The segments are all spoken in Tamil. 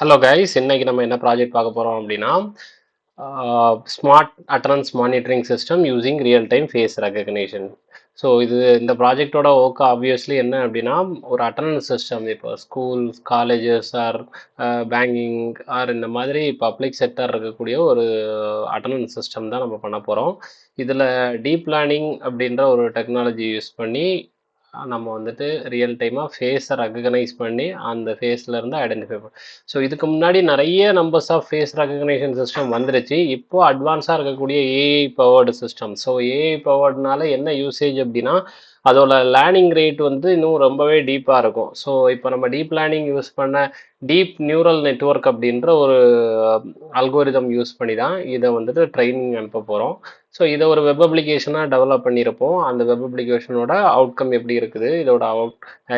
ஹலோ கைஸ், இன்னைக்கு நம்ம என்ன ப்ராஜெக்ட் பார்க்க போறோம் அப்படின்னா smart attendance monitoring system using real time face recognition. So இந்த ப்ராஜெக்டோட ஒர்க் ஆப்வியஸ்லி என்ன அப்படின்னா, ஒரு அட்டனன்ஸ் சிஸ்டம் இப்போ schools, colleges or banking or இந்த மாதிரி பப்ளிக் செக்டர் இருக்கக்கூடிய ஒரு அட்டனன்ஸ் சிஸ்டம் தான் நம்ம பண்ண போகிறோம். இதில் டீப் லேர்னிங் அப்படின்ற ஒரு டெக்னாலஜி யூஸ் பண்ணி நம்ம வந்துட்டு ரியல் டைமாக ஃபேஸை ரெகக்னைஸ் பண்ணி அந்த ஃபேஸ்லேருந்து ஐடென்டிஃபை பண்ண. ஸோ இதுக்கு முன்னாடி நிறைய numbers of face recognition system வந்துருச்சு. இப்போ அட்வான்ஸாக இருக்கக்கூடிய AI powered system. So AI பவர்டுனால என்ன யூசேஜ் அப்படின்னா, அதோட லேர்னிங் ரேட் வந்து இன்னும் ரொம்பவே டீப்பாக இருக்கும். ஸோ இப்போ நம்ம டீப் லேர்னிங் யூஸ் பண்ண டீப் நியூரல் நெட்வொர்க் அப்படின்ற ஒரு அல்கோரிதம் யூஸ் பண்ணி தான் இதை வந்துட்டு ட்ரைனிங் அனுப்ப போகிறோம். ஸோ இதை ஒரு வெப் அப்ளிகேஷனாக டெவலப் பண்ணியிருப்போம். அந்த வெப் அப்ளிகேஷனோட அவுட்கம் எப்படி இருக்குது,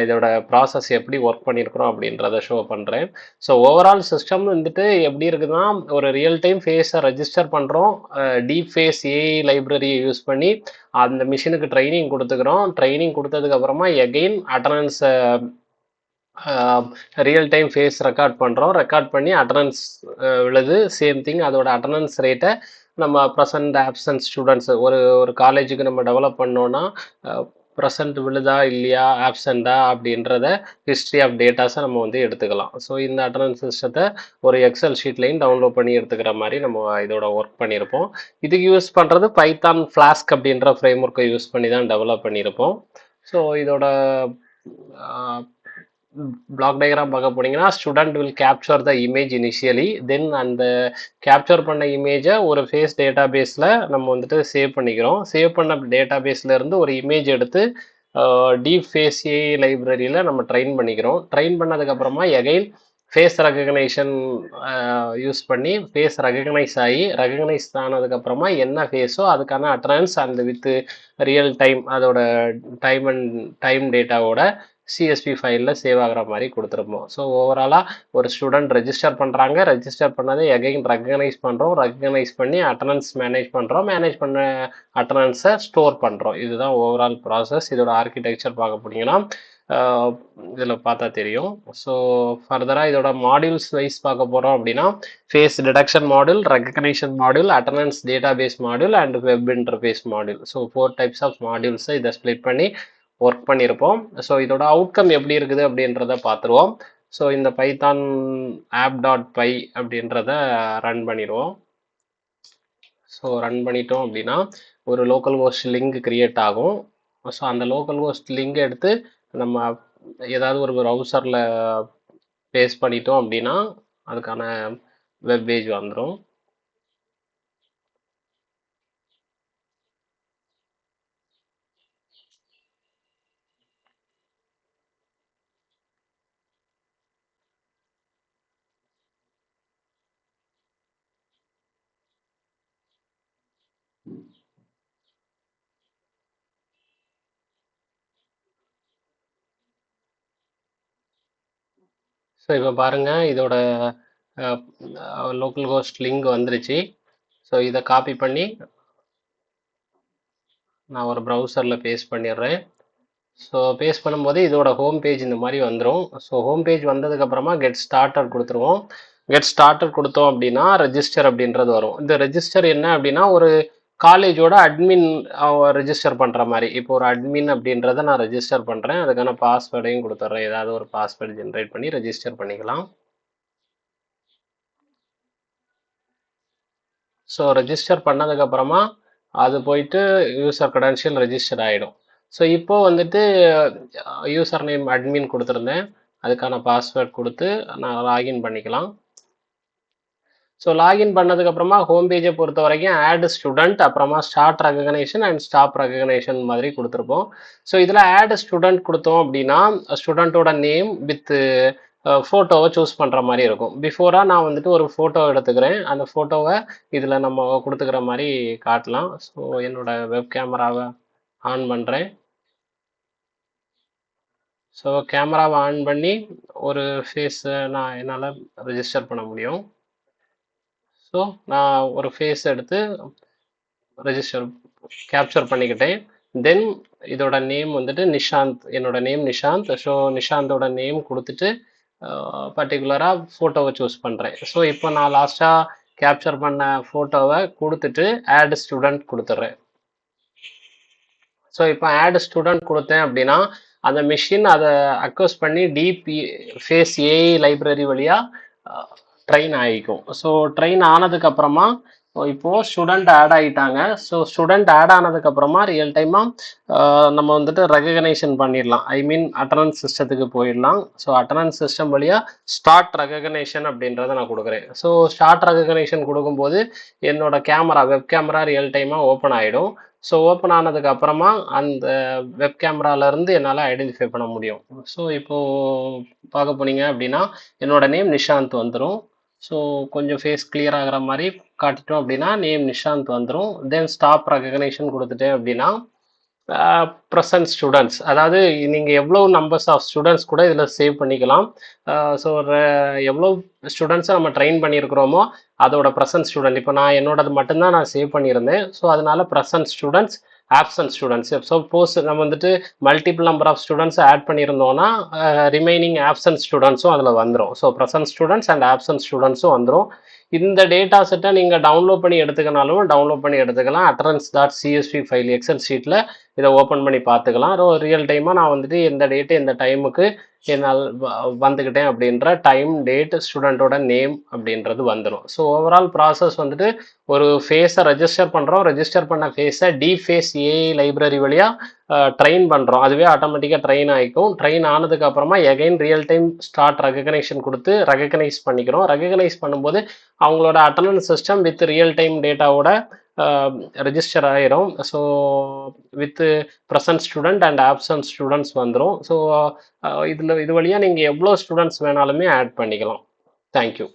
இதோட ப்ராசஸ் எப்படி ஒர்க் பண்ணியிருக்கிறோம் அப்படின்றத ஷோ பண்ணுறேன். ஸோ ஓவரால் சிஸ்டம் வந்துட்டு எப்படி இருக்குதுன்னா, ஒரு ரியல் டைம் ஃபேஸை ரெஜிஸ்டர் பண்ணுறோம். டீப் ஃபேஸ் ஏஐ லைப்ரரியை யூஸ் பண்ணி அந்த மிஷினுக்கு ட்ரைனிங் கொடுத்துக்கிறோம். ட்ரைனிங் கொடுத்ததுக்கப்புறமா எகெயின் அட்டனன்ஸை ரியல் டைம் ஃபேஸ் ரெக்கார்ட் பண்ணுறோம். ரெக்கார்ட் பண்ணி அட்டனன்ஸ் விழுது. சேம் திங் அதோட அட்டனன்ஸ் ரேட்டை நம்ம ப்ரெசன்ட் ஆப்சன்ட் ஸ்டூடெண்ட்ஸ் ஒரு ஒரு காலேஜுக்கு நம்ம டெவலப் பண்ணோன்னா ப்ரெசன்ட் விழுதா இல்லையா ஆப்சண்டா அப்படின்றத ஹிஸ்ட்ரி ஆஃப் டேட்டாஸை நம்ம வந்து எடுத்துக்கலாம். ஸோ இந்த அட்டனன்ஸ் சிஸ்டத்தை ஒரு எக்ஸல் ஷீட்லையும் டவுன்லோட் பண்ணி எடுத்துக்கிற மாதிரி நம்ம இதோட ஒர்க் பண்ணியிருப்போம். இதுக்கு யூஸ் பண்ணுறது பைத்தான் ஃப்ளாஸ்க் அப்படின்ற ஃப்ரேம் ஒர்க்கை யூஸ் பண்ணி தான் டெவலப் பண்ணியிருப்போம். ஸோ இதோட பிளாக் டயக்ராம் பார்க்க போனீங்கன்னா, student will capture the image initially, then அந்த கேப்சர் பண்ண இமேஜை ஒரு ஃபேஸ் டேட்டா பேஸில் நம்ம வந்துட்டு சேவ் பண்ணிக்கிறோம். சேவ் பண்ண டேட்டா பேஸில் இருந்து ஒரு இமேஜ் எடுத்து டீப் ஃபேஸ் ஏஐ லைப்ரரியில் நம்ம ட்ரெயின் பண்ணிக்கிறோம். ட்ரெயின் பண்ணதுக்கப்புறமா எகைன் ஃபேஸ் ரெகக்னைஷன் யூஸ் பண்ணி ஃபேஸ் ரெகக்னைஸ் ஆனதுக்கப்புறமா என்ன ஃபேஸோ அதுக்கான அட்ரன்ஸ் அந்த வித் ரியல் டைம் அதோட டைம் டேட்டாவோட சிஎஸ்பி ஃபைலில் சேவ் ஆகிற மாதிரி கொடுத்துருப்போம். ஸோ ஓவராலாக ஒரு ஸ்டூடெண்ட் ரெஜிஸ்டர் பண்ணுறாங்க. ரெஜிஸ்டர் பண்ணதை எகைன் ரெகக்னைஸ் பண்ணி அட்டனன்ஸ் மேனேஜ் பண்ண அட்டனன்ஸை ஸ்டோர் பண்ணுறோம். இதுதான் ஓவரால் ப்ராசஸ். இதோட ஆர்கிடெக்சர் பார்க்க போனீங்கன்னா இதில் பார்த்தா தெரியும். ஸோ ஃபர்தராக இதோட மாடியூல்ஸ் வைஸ் பார்க்க போகிறோம் அப்படின்னா, face detection module, recognition module, attendance database module and web interface module. So 4 types of மாடியூல்ஸை இதை ஸ்ப்ளிட் பண்ணி ஒர்க் பண்ணியிருப்போம். ஸோ இதோட அவுட்கம் எப்படி இருக்குது அப்படின்றத பார்த்துருவோம். ஸோ இந்த பைத்தான் app.py அப்படின்றத ரன் பண்ணிடுவோம். ஸோ ரன் பண்ணிட்டோம் அப்படின்னா ஒரு லோக்கல் ஹோஸ்ட் லிங்க் கிரியேட் ஆகும். ஸோ அந்த லோக்கல் ஹோஸ்ட் லிங்க் எடுத்து நம்ம ஏதாவது ஒரு ப்ரௌசரில் பேஸ்ட் பண்ணிட்டோம் அப்படின்னா அதுக்கான வெப் பேஜ் வந்துடும். ஸோ இப்போ பாருங்கள், இதோட லோக்கல் ஹோஸ்ட் லிங்க் வந்துருச்சு. ஸோ இதை காப்பி பண்ணி நான் ஒரு ப்ரௌசரில் பேஸ்ட் பண்ணிடுறேன். ஸோ பேஸ்ட் பண்ணும்போது இதோட ஹோம் பேஜ் இந்த மாதிரி வந்துடும். ஸோ ஹோம் பேஜ் வந்ததுக்கப்புறமா கெட் ஸ்டார்டட் கொடுத்துருவோம். கெட் ஸ்டார்டட் கொடுத்தோம் அப்படின்னா ரெஜிஸ்டர் அப்படின்றது வரும். இந்த ரெஜிஸ்டர் என்ன அப்படின்னா, ஒரு காலேஜோட அட்மின் ரெஜிஸ்டர் பண்ணுற மாதிரி. இப்போ ஒரு அட்மின் அப்படின்றத நான் ரெஜிஸ்டர் பண்ணுறேன். அதுக்கான பாஸ்வேர்டையும் கொடுத்துட்றேன். ஏதாவது ஒரு பாஸ்வேர்டு ஜென்ரேட் பண்ணி ரெஜிஸ்டர் பண்ணிக்கலாம். ஸோ ரெஜிஸ்டர் பண்ணதுக்கப்புறமா அது போயிட்டு யூசர் க்ரெடென்ஷியல் ரெஜிஸ்டர் ஆகிடும். ஸோ இப்போ வந்துட்டு யூசர் நேம் அட்மின் கொடுத்துருந்தேன். அதுக்கான பாஸ்வேர்ட் கொடுத்து நான் லாகின் பண்ணிக்கலாம். ஸோ லாகின் பண்ணதுக்கப்புறமா ஹோம் பேஜை பொறுத்த வரைக்கும் ஆட் ஸ்டூடெண்ட், அப்புறமா start recognition and stop recognition மாதிரி கொடுத்துருப்போம். ஸோ இதில் ஆட் ஸ்டூடெண்ட் கொடுத்தோம் அப்படின்னா ஸ்டூடெண்ட்டோட நேம் வித் ஃபோட்டோவை சூஸ் பண்ணுற மாதிரி இருக்கும். பிஃபோராக நான் வந்துட்டு ஒரு ஃபோட்டோ எடுத்துக்கிறேன். அந்த ஃபோட்டோவை இதில் நம்ம கொடுத்துக்கிற மாதிரி காட்டலாம். ஸோ என்னோட வெப் கேமராவை ஆன் பண்ணுறேன். ஸோ கேமராவை ஆன் பண்ணி ஒரு ஃபேஸை நான் என்னால் ரெஜிஸ்டர் பண்ண முடியும். ஸோ நான் ஒரு ஃபேஸ் எடுத்து ரெஜிஸ்டர் கேப்சர் பண்ணிக்கிட்டேன். தென் இதோட நேம் வந்துட்டு நிஷாந்த். என்னோட நேம் நிஷாந்த். ஸோ நிஷாந்தோட நேம் கொடுத்துட்டு பர்டிகுலராக ஃபோட்டோவை சூஸ் பண்ணுறேன். ஸோ இப்போ நான் லாஸ்ட்டாக கேப்சர் பண்ண ஃபோட்டோவை கொடுத்துட்டு ஆட் ஸ்டூடெண்ட் கொடுத்துட்றேன். ஸோ இப்போ ஆட் ஸ்டூடெண்ட் கொடுத்தேன் அப்படின்னா அந்த மிஷின் அதை அக்வஸ்ட் பண்ணி டீப் ஃபேஸ் ஏஐ லைப்ரரி வழியாக ட்ரெயின் ஆகிக்கும். ஸோ ட்ரெயின் ஆனதுக்கப்புறமா இப்போது ஸ்டூடெண்ட் ஆட் ஆகிட்டாங்க. ஸோ ஸ்டூடெண்ட் ஆட் ஆனதுக்கப்புறமா ரியல் டைமாக நம்ம வந்துட்டு ரெகக்னைசேஷன் பண்ணிடலாம். ஐ மீன் அட்டனன்ஸ் சிஸ்டத்துக்கு போயிடலாம். ஸோ அட்டனன்ஸ் சிஸ்டம் வழியாக ஸ்டார்ட் ரெகக்னைசேஷன் அப்படின்றத நான் கொடுக்குறேன். ஸோ ஸ்டார்ட் ரெகக்னைசேஷன் கொடுக்கும்போது என்னோட கேமரா வெப் கேமரா ரியல் டைமாக ஓப்பன் ஆகிடும். ஸோ ஓப்பன் ஆனதுக்கு அப்புறமா அந்த வெப் கேமராலேருந்து என்னால் ஐடென்டிஃபை பண்ண முடியும். ஸோ இப்போது பார்க்க போனீங்க அப்படின்னா என்னோட நேம் நிஷாந்த் வந்துடும். ஸோ கொஞ்சம் ஃபேஸ் கிளியர் ஆகிற மாதிரி காட்டிட்டோம் அப்படின்னா நேம் நிஷாந்த் வந்துடும். தென் ஸ்டாப் ரெகக்னைசேஷன் கொடுத்துட்டேன் அப்படின்னா ப்ரெசன்ட் ஸ்டூடெண்ட்ஸ், அதாவது நீங்கள் எவ்வளோ நம்பர்ஸ் ஆஃப் ஸ்டூடெண்ட்ஸ் கூட இதில் சேவ் பண்ணிக்கலாம். ஸோ எவ்வளோ ஸ்டூடெண்ட்ஸை நம்ம ட்ரெயின் பண்ணியிருக்கிறோமோ அதோட ப்ரெசன்ட் ஸ்டூடெண்ட், இப்போ நான் என்னோடது மட்டும்தான் நான் சேவ் பண்ணியிருந்தேன். ஸோ அதனால present students, absent students. Suppose நம்ம வந்துட்டு multiple number of students add பண்ணியிருந்தோம்னா ரிமைனிங் ஆப்சன்ட் ஸ்டூடெண்ட்ஸும் அதில் வந்துடும். So present students and absent ஸ்டூடெண்ட்ஸும் வந்துடும். இந்த டேட்டா செட்டை நீங்கள் டவுன்லோட் பண்ணி எடுத்துக்கனாலும் டவுன்லோட் பண்ணி எடுத்துக்கலாம். attendance.csv ஃபைல் எக்ஸல் ஷீட்டில் இதை ஓப்பன் பண்ணி பார்த்துக்கலாம். ரியல் டைமாக நான் வந்துட்டு எந்த டேட்டு எந்த டைமுக்கு என்னால் வந்துக்கிட்டேன் அப்படின்ற டைம், டேட், ஸ்டூடெண்ட்டோட நேம் அப்படின்றது வந்துடும். ஸோ ஓவரால் ப்ராசஸ் வந்துட்டு ஒரு ஃபேஸை ரெஜிஸ்டர் பண்ணுறோம். ரெஜிஸ்டர் பண்ண ஃபேஸை டீப் ஃபேஸ் ஏஐ லைப்ரரி வழியாக ட்ரெயின் பண்ணுறோம். அதுவே ஆட்டோமேட்டிக்காக ட்ரெயின் ஆகிக்கும். ட்ரெயின் ஆனதுக்கு அப்புறமா again real time start recognisation கொடுத்து ரெகக்னைஸ் பண்ணிக்கிறோம். ரெகக்னைஸ் பண்ணும்போது அவங்களோட attendance system with real time டேட்டாவோட ரெஜிஸ்டர் ஆகிரும். So with present student and absent students வந்துடும். ஸோ இது வழியாக நீங்கள் எவ்வளோ ஸ்டூடெண்ட்ஸ் வேணாலுமே ஆட் பண்ணிக்கலாம். தேங்க்யூ.